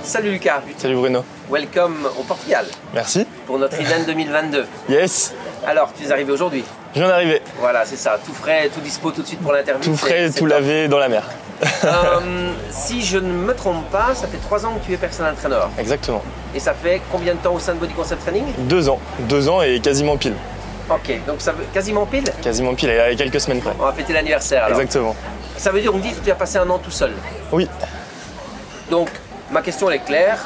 Salut Lucas. Salut Bruno. Welcome au Portugal. Merci. Pour notre event 2022. Yes. Alors, tu es arrivé aujourd'hui? Je viens d'arriver. Voilà, c'est ça. Tout frais, tout dispo tout de suite pour l'interview. Tout frais, tout lavé dans la mer. Si je ne me trompe pas, ça fait 3 ans que tu es personal trainer. Exactement. Et ça fait combien de temps au sein de Body Concept Training? 2 ans. 2 ans et quasiment pile. Ok, donc ça veut quasiment pile? Quasiment pile, et quelques semaines près. On va fêter l'anniversaire alors. Exactement. Ça veut dire, on me dit que tu as passé 1 an tout seul. Oui. Donc, ma question elle est claire.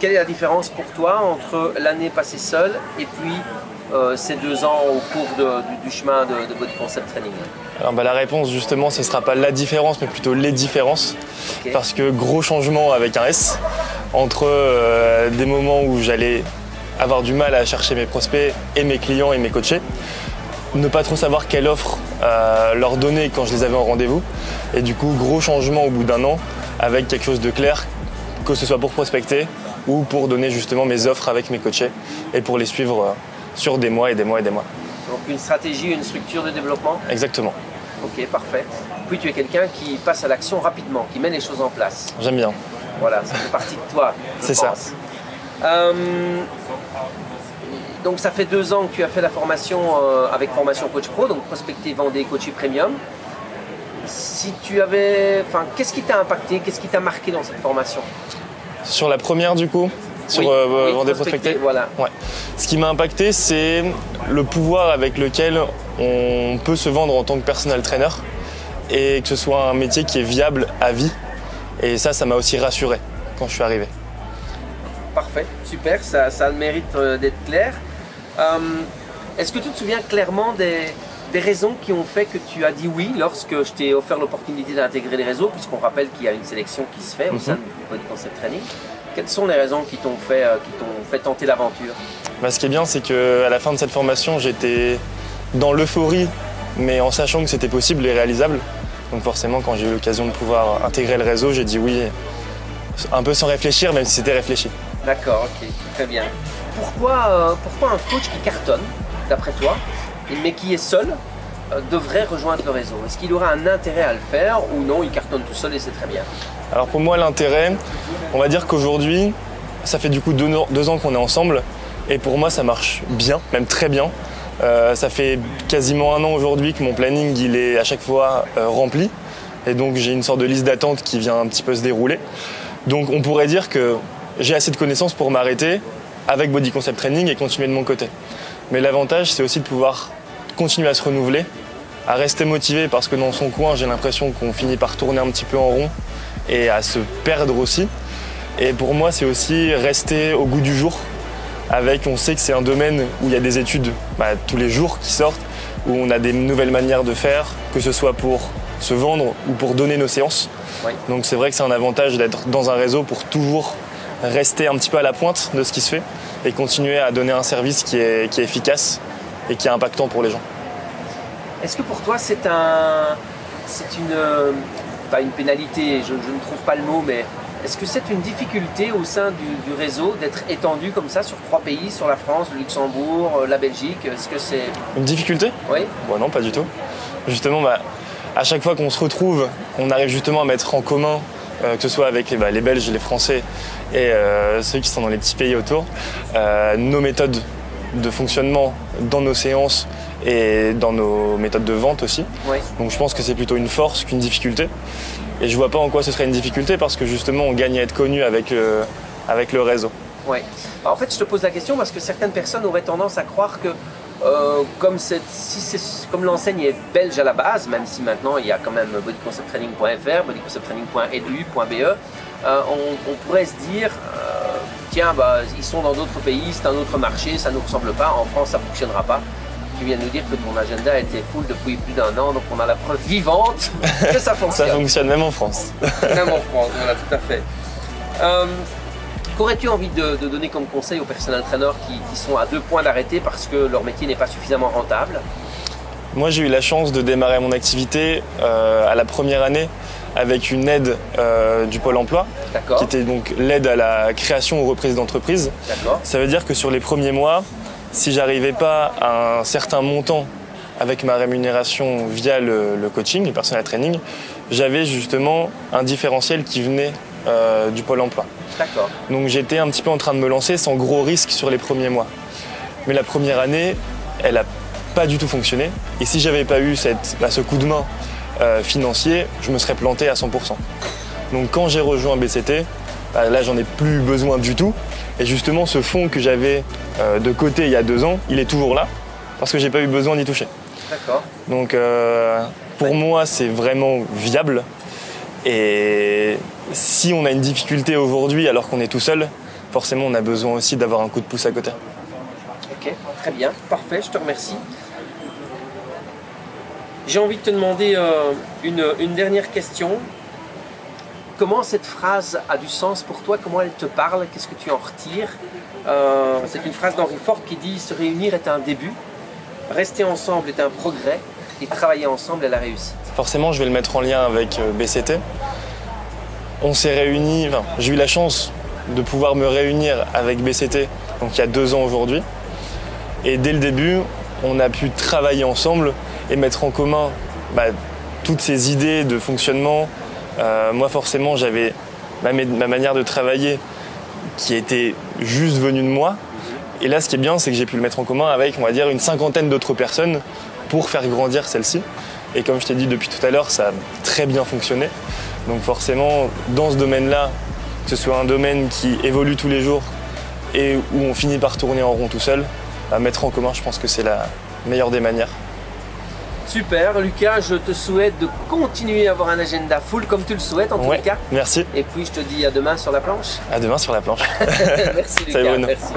Quelle est la différence pour toi entre l'année passée seule et puis ces 2 ans au cours du chemin de Body Concept Training? Alors la réponse justement, ce ne sera pas la différence, mais plutôt les différences. Okay. Parce que gros changement avec un S, entre des moments où j'allais avoir du mal à chercher mes prospects et mes clients et mes coachés, ne pas trop savoir quelle offre leur donner quand je les avais en rendez-vous. Et du coup, gros changement au bout d'1 an, avec quelque chose de clair, que ce soit pour prospecter ou pour donner justement mes offres avec mes coachés et pour les suivre sur des mois et des mois et des mois. Donc une stratégie, une structure de développement? Exactement. Ok, parfait. Puis tu es quelqu'un qui passe à l'action rapidement, qui met les choses en place. J'aime bien. Voilà, ça fait partie de toi, je pense. Ça. Donc ça fait 2 ans que tu as fait la formation avec Formation Coach Pro, donc prospecter, vendez, coacher premium. Si tu avais, qu'est-ce qui t'a impacté, qu'est-ce qui t'a marqué dans cette formation? Sur la première du coup, sur Vendée Prospecter. Voilà. Ouais. Ce qui m'a impacté, c'est le pouvoir avec lequel on peut se vendre en tant que personal trainer et que ce soit un métier qui est viable à vie. Et ça m'a aussi rassuré quand je suis arrivé. Parfait, super, ça a le mérite d'être clair. Est-ce que tu te souviens clairement des raisons qui ont fait que tu as dit oui lorsque je t'ai offert l'opportunité d'intégrer les réseaux, puisqu'on rappelle qu'il y a une sélection qui se fait au sein du Body Concept Training? Quelles sont les raisons qui t'ont fait tenter l'aventure? Ce qui est bien, c'est qu'à la fin de cette formation, j'étais dans l'euphorie, mais en sachant que c'était possible et réalisable. Donc forcément, quand j'ai eu l'occasion de pouvoir intégrer le réseau, j'ai dit oui, un peu sans réfléchir, même si c'était réfléchi. D'accord, ok, très bien. Pourquoi un coach qui cartonne, d'après toi, mais qui est seul, devrait rejoindre le réseau? Est-ce qu'il aurait un intérêt à le faire ou non, il cartonne tout seul et c'est très bien? Alors pour moi, l'intérêt, on va dire qu'aujourd'hui, ça fait du coup 2 ans qu'on est ensemble et pour moi, ça marche bien, même très bien. Ça fait quasiment 1 an aujourd'hui que mon planning il est à chaque fois rempli et donc j'ai une sorte de liste d'attente qui vient un petit peu se dérouler. Donc on pourrait dire que j'ai assez de connaissances pour m'arrêter avec Body Concept Training et continuer de mon côté. Mais l'avantage, c'est aussi de pouvoir continuer à se renouveler, à rester motivé parce que dans son coin, j'ai l'impression qu'on finit par tourner un petit peu en rond et à se perdre aussi. Et pour moi, c'est aussi rester au goût du jour. On sait que c'est un domaine où il y a des études tous les jours qui sortent, où on a des nouvelles manières de faire, que ce soit pour se vendre ou pour donner nos séances. Oui. Donc c'est vrai que c'est un avantage d'être dans un réseau pour toujours rester un petit peu à la pointe de ce qui se fait et continuer à donner un service qui est efficace et qui est impactant pour les gens. Est-ce que pour toi pas une pénalité, je ne trouve pas le mot, mais est-ce que c'est une difficulté au sein du réseau d'être étendu comme ça sur 3 pays, sur la France, le Luxembourg, la Belgique? Est-ce que c'est... Une difficulté? Oui. Bon, non, pas du tout. Justement, à chaque fois qu'on se retrouve, on arrive justement à mettre en commun, que ce soit avec les Belges, les Français et ceux qui sont dans les petits pays autour, nos méthodes de fonctionnement dans nos séances et dans nos méthodes de vente aussi. Oui. Donc je pense que c'est plutôt une force qu'une difficulté. Et je vois pas en quoi ce serait une difficulté parce que justement on gagne à être connu avec le réseau. Oui. En fait, je te pose la question parce que certaines personnes auraient tendance à croire que comme l'enseigne est belge à la base, même si maintenant il y a quand même bodyconcepttraining.fr, bodyconcepttraining.edu.be, on pourrait se dire tiens, ils sont dans d'autres pays, c'est un autre marché, ça ne nous ressemble pas, en France ça ne fonctionnera pas. Tu viens de nous dire que ton agenda était full depuis plus d'1 an, donc on a la preuve vivante que ça fonctionne. Ça fonctionne même en France. Même en France, voilà, tout à fait. Qu'aurais-tu envie de donner comme conseil aux personal trainers qui sont à 2 points d'arrêter parce que leur métier n'est pas suffisamment rentable? Moi, j'ai eu la chance de démarrer mon activité à la première année avec une aide du Pôle emploi, qui était donc l'aide à la création ou reprise d'entreprise. Ça veut dire que sur les premiers mois, si j'arrivais pas à un certain montant avec ma rémunération via le coaching, le personal training, j'avais justement un différentiel qui venait du Pôle emploi. D'accord. Donc j'étais un petit peu en train de me lancer sans gros risque sur les premiers mois. Mais la première année, elle n'a pas du tout fonctionné. Et si j'avais pas eu ce coup de main financier, je me serais planté à 100%. Donc quand j'ai rejoint BCT, là j'en ai plus besoin du tout. Et justement ce fonds que j'avais de côté il y a 2 ans, il est toujours là parce que j'ai pas eu besoin d'y toucher. D'accord. Donc pour moi c'est vraiment viable. Et si on a une difficulté aujourd'hui alors qu'on est tout seul, forcément on a besoin aussi d'avoir un coup de pouce à côté. Ok, très bien, parfait, je te remercie. J'ai envie de te demander une dernière question. Comment cette phrase a du sens pour toi? Comment elle te parle? Qu'est-ce que tu en retires? C'est une phrase d'Henry Ford qui dit « Se réunir est un début, rester ensemble est un progrès et travailler ensemble est la réussite. » Forcément, je vais le mettre en lien avec BCT. On s'est réunis, j'ai eu la chance de pouvoir me réunir avec BCT donc il y a 2 ans aujourd'hui. Et dès le début, on a pu travailler ensemble et mettre en commun toutes ces idées de fonctionnement. Moi, forcément, j'avais ma manière de travailler qui était juste venue de moi. Et là, ce qui est bien, c'est que j'ai pu le mettre en commun avec, on va dire, une 50aine d'autres personnes pour faire grandir celle-ci. Et comme je t'ai dit depuis tout à l'heure, ça a très bien fonctionné. Donc forcément, dans ce domaine-là, que ce soit un domaine qui évolue tous les jours et où on finit par tourner en rond tout seul, à mettre en commun, je pense que c'est la meilleure des manières. Super, Lucas, je te souhaite de continuer à avoir un agenda full comme tu le souhaites en tous les cas. Merci. Et puis je te dis à demain sur la planche. À demain sur la planche. Merci Lucas, Salut Bruno. merci.